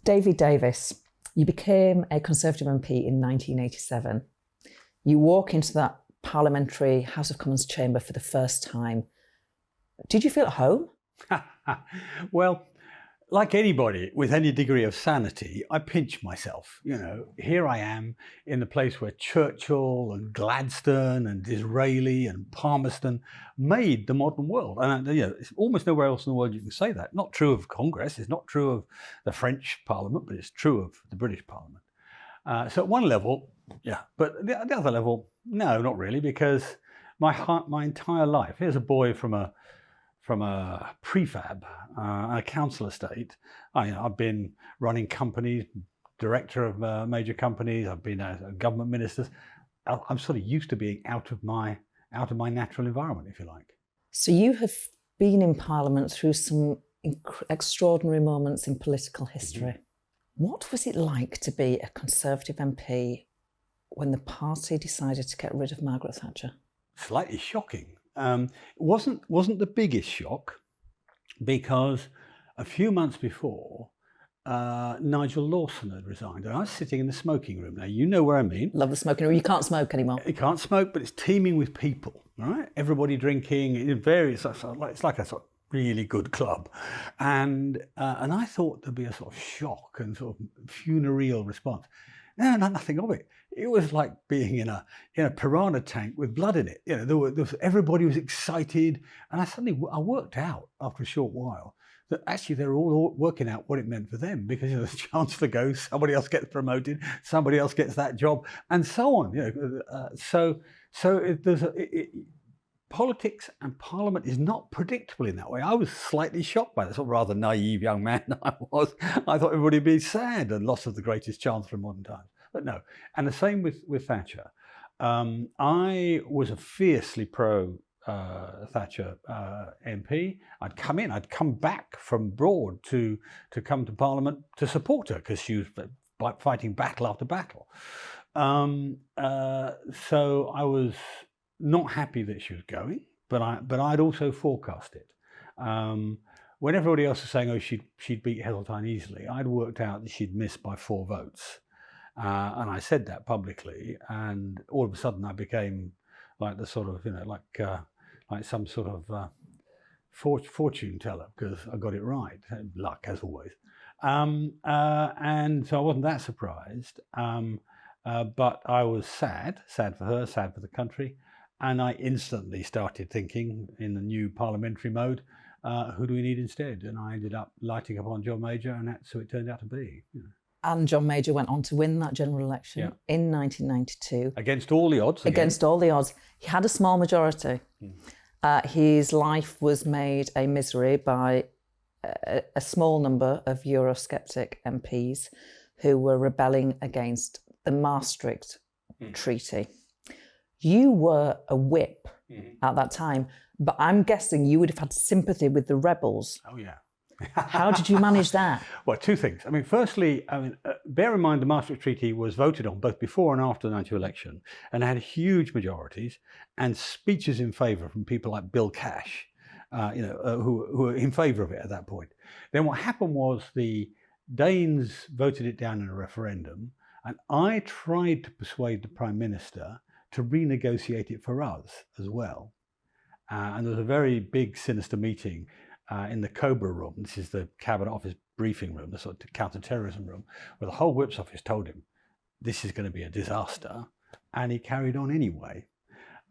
David Davis, you became a Conservative MP in 1987. You walk into that parliamentary House of Commons chamber for the first time. Did you feel at home? Well, like anybody with any degree of sanity, I pinch myself. Here I am in the place where Churchill and Gladstone and Disraeli and Palmerston made the modern world. And it's almost nowhere else in the world you can say that. Not true of Congress, it's not true of the French Parliament, but it's true of the British Parliament. So at one level, yeah, but the other level, no, not really, because my entire life, here's a boy from a prefab, a council estate. I've been running companies, director of major companies. I've been a government minister. I'm sort of used to being out of my natural environment, if you like. So you have been in Parliament through some extraordinary moments in political history. Mm-hmm. What was it like to be a Conservative MP when the party decided to get rid of Margaret Thatcher? Slightly shocking. It wasn't the biggest shock, because a few months before, Nigel Lawson had resigned, and I was sitting in the smoking room. Now, you know where I mean. Love the smoking room. You can't smoke anymore. You can't smoke, but it's teeming with people, right? Everybody drinking. It varies. It's like a sort of really good club, and I thought there'd be a sort of shock and sort of funereal response. No, nothing of it. It was like being in a piranha tank with blood in it. Everybody was excited, and I worked out after a short while that actually they were all working out what it meant for them, because the chancellor goes, somebody else gets promoted, somebody else gets that job, and so on. Politics and Parliament is not predictable in that way. I was slightly shocked by this, sort of rather naive young man I was. I thought everybody would be sad, the loss of the greatest chancellor in modern times. But no. And the same with Thatcher. I was a fiercely pro Thatcher MP. I'd come back from abroad to come to Parliament to support her, because she was fighting battle after battle. So I was not happy that she was going, but I'd also forecast it. When everybody else was saying, oh, she'd beat Heseltine easily, I'd worked out that she'd miss by 4 votes. And I said that publicly, and all of a sudden I became like the sort of, like some sort of fortune teller, because I got it right. Luck, as always. And so I wasn't that surprised. But I was sad for her, sad for the country. And I instantly started thinking in the new parliamentary mode, who do we need instead? And I ended up lighting upon John Major, and that's who it turned out to be. And John Major went on to win that general election in 1992. Against all the odds. Against all the odds. He had a small majority. His life was made a misery by a small number of Eurosceptic MPs who were rebelling against the Maastricht Treaty. You were a whip at that time, but I'm guessing you would have had sympathy with the rebels. Oh, yeah. How did you manage that? Well, 2 things. Firstly, bear in mind the Maastricht Treaty was voted on both before and after the 92 election, and had huge majorities and speeches in favour from people like Bill Cash, who were in favour of it at that point. Then what happened was the Danes voted it down in a referendum, and I tried to persuade the Prime Minister to renegotiate it for us as well. And there was a very big, sinister meeting in the Cobra room. This is the Cabinet Office briefing room, the sort of counter-terrorism room, where the whole Whip's office told him, this is going to be a disaster. And he carried on anyway.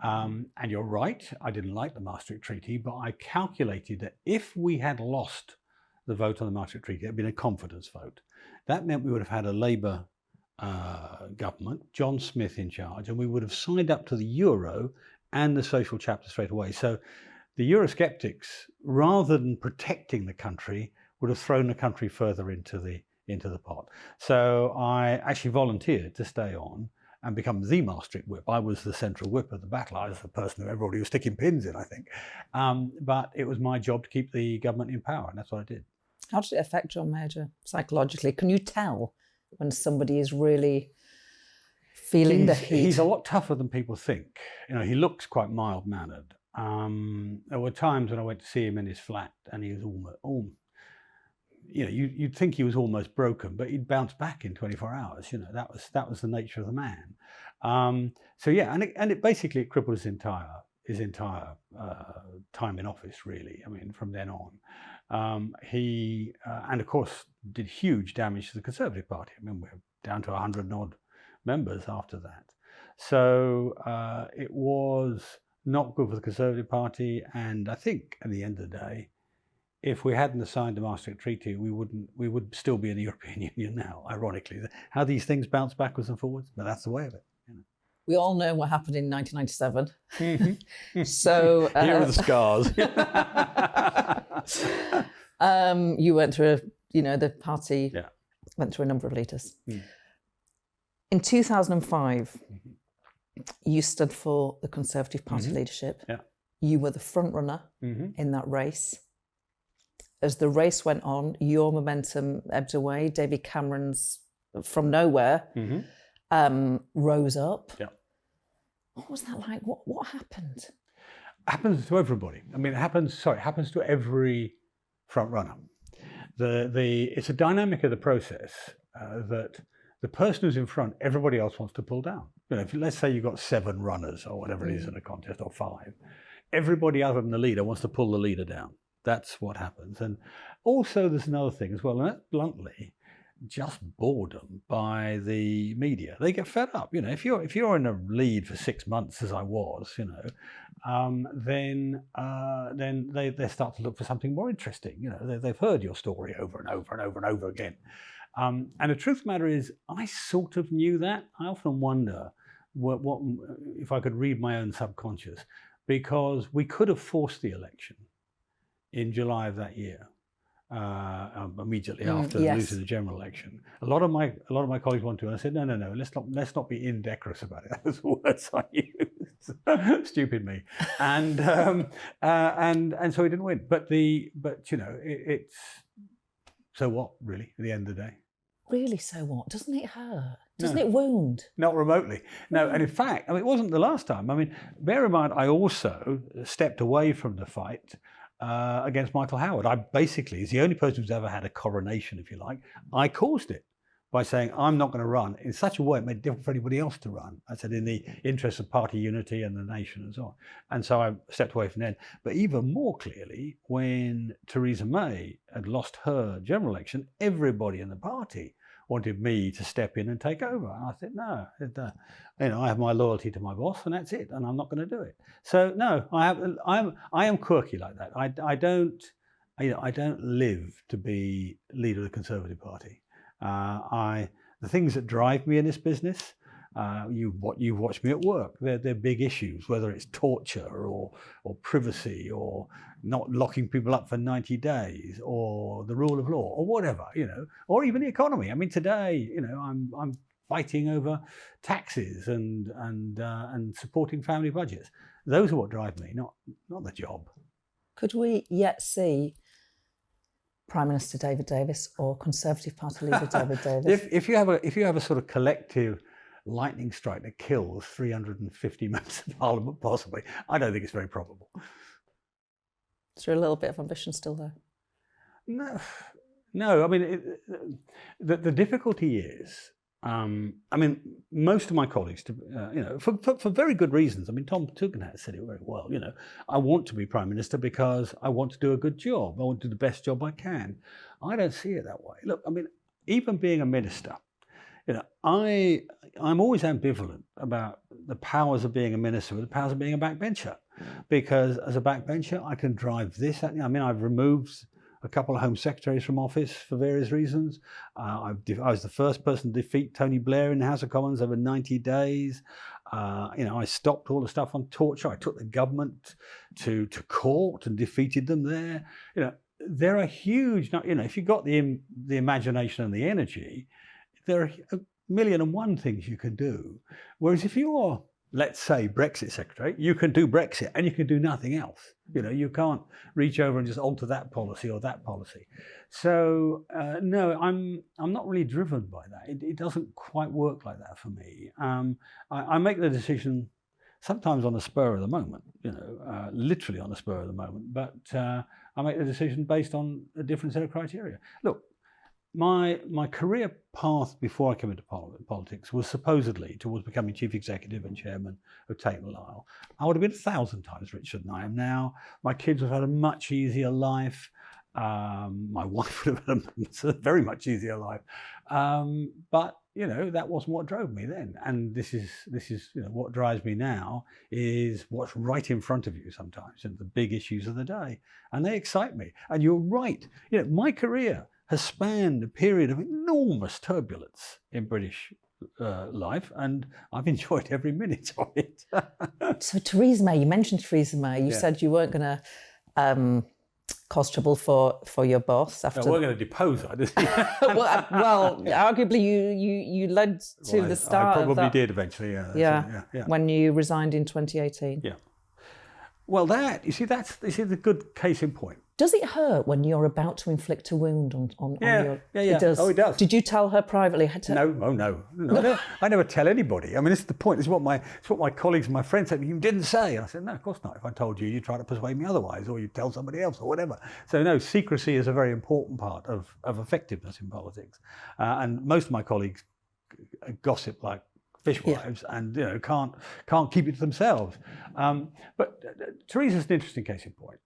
And you're right, I didn't like the Maastricht Treaty, but I calculated that if we had lost the vote on the Maastricht Treaty, it had been a confidence vote. That meant we would have had a Labour government, John Smith in charge, and we would have signed up to the euro and the social chapter straight away. So the Eurosceptics, rather than protecting the country, would have thrown the country further into the pot. So I actually volunteered to stay on and become the Maastricht whip. I was the central whip of the battle. I was the person who everybody was sticking pins in, I think. But it was my job to keep the government in power, and that's what I did. How did it affect John Major psychologically? Can you tell when somebody is really feeling the heat? He's a lot tougher than people think. He looks quite mild-mannered. There were times when I went to see him in his flat, and he was you'd think he was almost broken, but he'd bounce back in 24 hours. That was the nature of the man. So yeah, and it basically crippled his entire time in office, really. I mean, from then on, he and of course did huge damage to the Conservative Party. I mean, we're down to 100 and odd members after that. So it was not good for the Conservative Party, and I think at the end of the day, if we hadn't signed the Maastricht Treaty, we would still be in the European Union now, ironically. How these things bounce backwards and forwards, but that's the way of it. We all know what happened in 1997. So here are the scars. You went through, the party went through a number of leaders. In 2005, you stood for the Conservative Party leadership. Yeah. You were the front runner in that race. As the race went on, your momentum ebbed away. David Cameron's from nowhere rose up. Yeah. What was that like? What happened? Happens to everybody. I mean, it happens to every front runner. It's a dynamic of the process that the person who's in front, everybody else wants to pull down. Let's say you've got 7 runners or whatever it is in a contest, or 5. Everybody other than the leader wants to pull the leader down. That's what happens. And also there's another thing as well, and that's bluntly just boredom by the media. They get fed up. If you're in a lead for 6 months, as I was, then they start to look for something more interesting. They've heard your story over and over and over and over again. And the truth of the matter is, I sort of knew that. I often wonder what if I could read my own subconscious, because we could have forced the election in July of that year, immediately after losing the general election. A lot of my colleagues wanted to, and I said, no, let's not be indecorous about it. That was the words I used. Stupid me. And so he didn't win. But it's so what, really, at the end of the day. Really, so what? Doesn't it hurt? Doesn't it wound? Not remotely. No, and in fact, it wasn't the last time. I mean, bear in mind, I also stepped away from the fight against Michael Howard. I basically, is the only person who's ever had a coronation, if you like. I caused it by saying, I'm not going to run in such a way it made it difficult for anybody else to run. I said, in the interest of party unity and the nation and so on. And so I stepped away from then. But even more clearly, when Theresa May had lost her general election, everybody in the party wanted me to step in and take over. And I said, no, I have my loyalty to my boss, and that's it, and I'm not going to do it. So no, I am quirky like that. I don't live to be leader of the Conservative Party. The things that drive me in this business, you watch me at work. They're big issues, whether it's torture or privacy or not locking people up for 90 days or the rule of law or whatever, or even the economy. I mean, today, I'm fighting over taxes and supporting family budgets. Those are what drive me, not the job. Could we yet see Prime Minister David Davis or Conservative Party leader David Davis? If you have a sort of collective lightning strike that kills 350 members of Parliament, possibly, I don't think it's very probable. Is there a little bit of ambition still there? No. I mean, the difficulty is, most of my colleagues, for very good reasons. I mean, Tom Tugendhat said it very well. I want to be Prime Minister because I want to do a good job. I want to do the best job I can. I don't see it that way. Look, I mean, even being a minister, I'm always ambivalent about the powers of being a minister with the powers of being a backbencher. Because as a backbencher, I can drive this. I mean, I've removed a couple of Home Secretaries from office for various reasons. I was the first person to defeat Tony Blair in the House of Commons over 90 days. I stopped all the stuff on torture. I took the government to court and defeated them there. There are huge, if you've got the imagination and the energy, there are 1,000,001 things you can do. Whereas if you're, let's say, Brexit Secretary, you can do Brexit and you can do nothing else. You can't reach over and just alter that policy or that policy. So no, I'm not really driven by that. It doesn't quite work like that for me. I make the decision sometimes on the spur of the moment, literally on the spur of the moment. But I make the decision based on a different set of criteria. Look, my career path before I came into politics was supposedly towards becoming chief executive and chairman of Tate & Lyle. I would have been 1,000 times richer than I am now. My kids would have had a much easier life. My wife would have had a very much easier life. But you know, that wasn't what drove me then. And this is you know, what drives me now is what's right in front of you sometimes, and the big issues of the day. And they excite me. And you're right. You know, my career has spanned a period of enormous turbulence in British life, and I've enjoyed every minute of it. So Theresa May, you mentioned Theresa May. You said you weren't going to cause trouble for your boss after. No, we're going to depose her. well, arguably you led to the start. I probably of that, did eventually. Yeah. When you resigned in 2018. Yeah. Well, you see the good case in point. Does it hurt when you're about to inflict a wound on your... Yeah. It does. Oh, it does. Did you tell her privately? No. I never tell anybody. I mean, this is the point. It's what my colleagues and my friends said. You didn't say. I said, no, of course not. If I told you, you'd try to persuade me otherwise, or you'd tell somebody else, or whatever. So no, secrecy is a very important part of effectiveness in politics. And most of my colleagues gossip like fishwives, and you know can't keep it to themselves. But Theresa's an interesting case in point.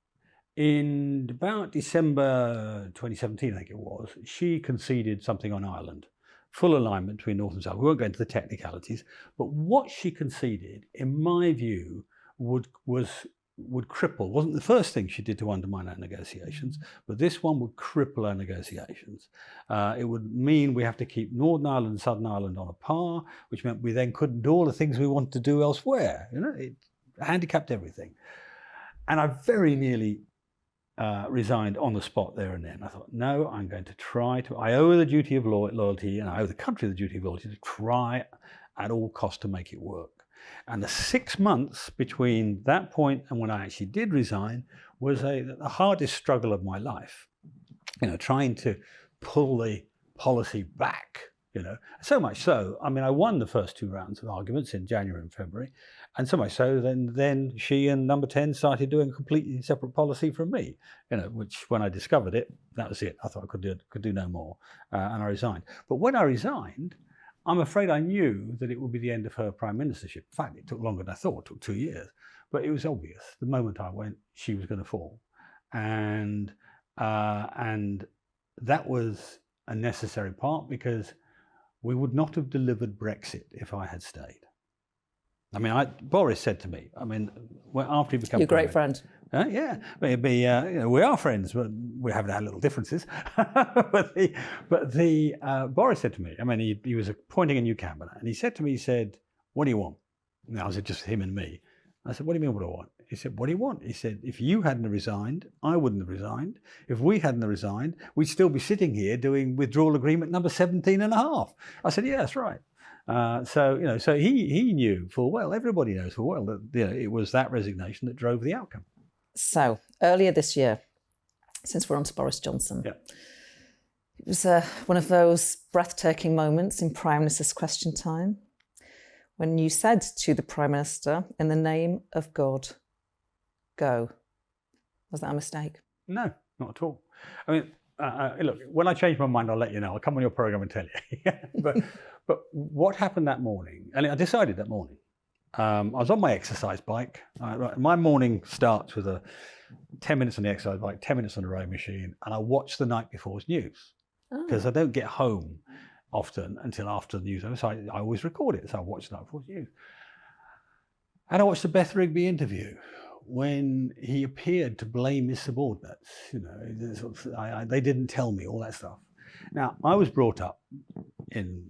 In about December 2017, I think it was, she conceded something on Ireland, full alignment between North and South. We won't go into the technicalities, but what she conceded, in my view, would cripple. Wasn't the first thing she did to undermine our negotiations, but this one would cripple our negotiations. It would mean we have to keep Northern Ireland and Southern Ireland on a par, which meant we then couldn't do all the things we wanted to do elsewhere. You know, it handicapped everything. And I very nearly resigned on the spot there and then. I thought, no, I'm going to try to, I owe the duty of loyalty, and I owe the country the duty of loyalty to try at all costs to make it work. And the 6 months between that point and when I actually did resign was the hardest struggle of my life. You know, trying to pull the policy back, you know. So much so, I mean, I won the first 2 rounds of arguments in January and February. And so much so, then she and Number 10 started doing a completely separate policy from me, you know, which when I discovered it, that was it. I thought I could do no more, and I resigned. But when I resigned, I'm afraid I knew that it would be the end of her prime ministership. In fact, it took longer than I thought. It took 2 years. But it was obvious. The moment I went, she was going to fall. And that was a necessary part, because we would not have delivered Brexit if I had stayed. I mean, Boris said to me, I mean, after he became your great friend. Yeah, you know, we are friends, but we haven't had little differences. but Boris said to me, I mean, he was appointing a new cabinet, and he said to me, he said, what do you want? And I said, just him and me. I said, what do you mean, what do I want? He said, what do you want? He said, if you hadn't resigned, I wouldn't have resigned. If we hadn't resigned, we'd still be sitting here doing withdrawal agreement number 17 and a half. I said, yeah, that's right. So, you know, so he knew full well, everybody knows full well that, you know, it was that resignation that drove the outcome. So earlier this year, since we're on to Boris Johnson, it was one of those breathtaking moments in Prime Minister's Question Time when you said to the Prime Minister, in the name of God, go. Was that a mistake? No, not at all. I mean, look, when I change my mind, I'll let you know. I'll come on your programme and tell you. But what happened that morning, and I decided that morning, I was on my exercise bike. My morning starts with 10 minutes on the exercise bike, 10 minutes on the rowing machine, and I watch the night before's news, because I don't get home often until after the news. So I always record it, so I watch the night before's news. And I watched the Beth Rigby interview when he appeared to blame his subordinates. You know, they didn't tell me, all that stuff. Now, I was brought up in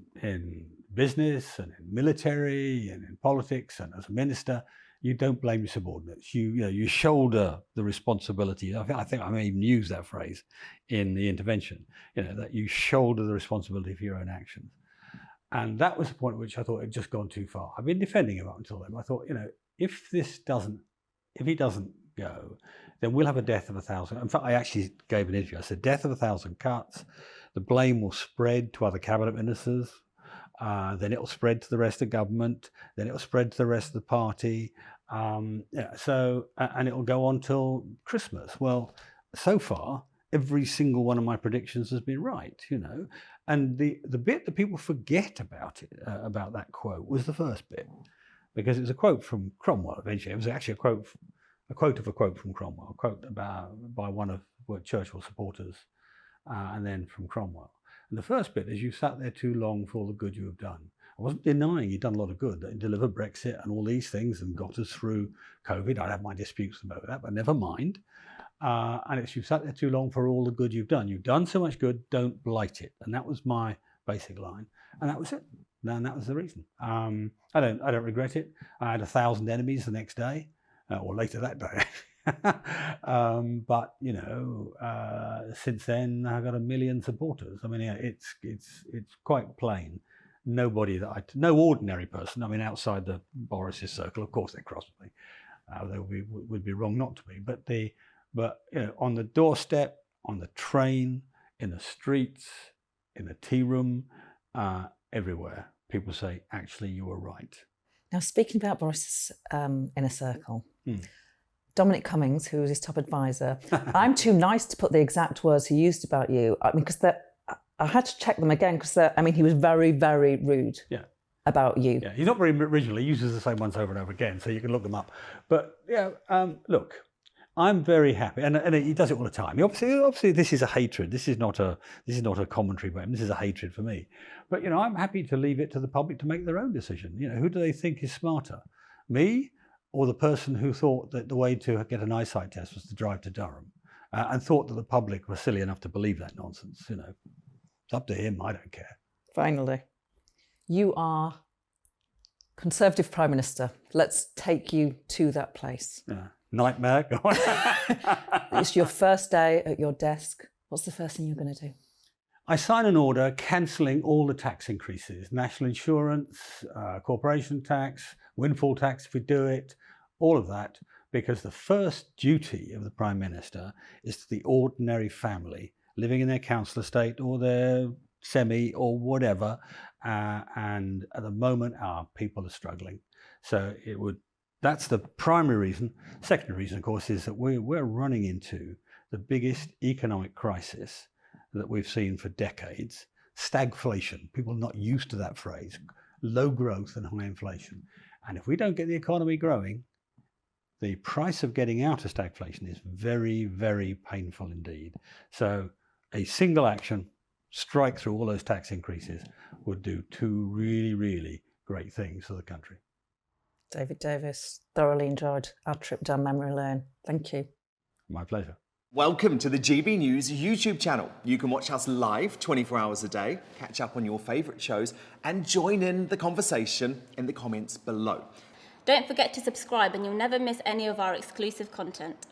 business and in military and in politics, and as a minister, you don't blame your subordinates. You shoulder the responsibility. I think I may even use that phrase in the intervention. You know, that you shoulder the responsibility for your own actions. And that was the point at which I thought it had just gone too far. I've been defending him up until then. I thought, you know, if he doesn't go, then we'll have a death of 1,000. In fact, I actually gave an interview. I said, death of 1,000 cuts. The blame will spread to other cabinet ministers. Then it'll spread to the rest of government. Then it'll spread to the rest of the party. And it'll go on till Christmas. Well, so far, every single one of my predictions has been right, And the bit that people forget about it, about that quote, was the first bit, because it was a quote from Cromwell. Eventually, it was actually a quote of a quote from Cromwell, a quote by one of Churchill's supporters, and then from Cromwell. And the first bit is, "You sat there too long for all the good you have done." I wasn't denying he'd done a lot of good, that he delivered Brexit and all these things and got us through COVID. I'd have my disputes about that, but never mind. And it's, "You've sat there too long for all the good you've done. You've done so much good, don't blight it." And that was my basic line. And that was it. And that was the reason. I don't regret it. I had 1,000 enemies the next day, or later that day. But since then I've got 1 million supporters. I mean, it's quite plain. Nobody no ordinary person. I mean, outside the Boris's circle, of course they cross me. They would be wrong not to be. But on the doorstep, on the train, in the streets, in the tea room, everywhere, people say, "Actually, you were right." Now, speaking about Boris's inner circle, Dominic Cummings, who was his top advisor, I'm too nice to put the exact words he used about you. I mean, because I had to check them again, because he was very, very rude about you. Yeah, he's not very original. He uses the same ones over and over again, so you can look them up. But look, I'm very happy, and he does it all the time. Obviously, this is a hatred. This is not a commentary by him. This is a hatred for me. But I'm happy to leave it to the public to make their own decision. Who do they think is smarter, me or the person who thought that the way to get an eyesight test was to drive to Durham, and thought that the public were silly enough to believe that nonsense? It's up to him. I don't care. Finally, you are Conservative Prime Minister. Let's take you to that place. Yeah. Nightmare. Go on. It's your first day at your desk. What's the first thing you're going to do? I sign an order cancelling all the tax increases, national insurance, corporation tax, windfall tax if we do it, all of that, because the first duty of the Prime Minister is to the ordinary family living in their council estate or their semi or whatever, and at the moment our people are struggling. So that's the primary reason. Secondary reason, of course, is that we're running into the biggest economic crisis that we've seen for decades. Stagflation. People are not used to that phrase. Low growth and high inflation. And if we don't get the economy growing, the price of getting out of stagflation is very, very painful indeed. So a single action, strike through all those tax increases, would do two really, really great things for the country. David Davis, thoroughly enjoyed our trip down memory lane. Thank you. My pleasure. Welcome to the GB News YouTube channel. You can watch us live 24 hours a day, catch up on your favourite shows, and join in the conversation in the comments below. Don't forget to subscribe and you'll never miss any of our exclusive content.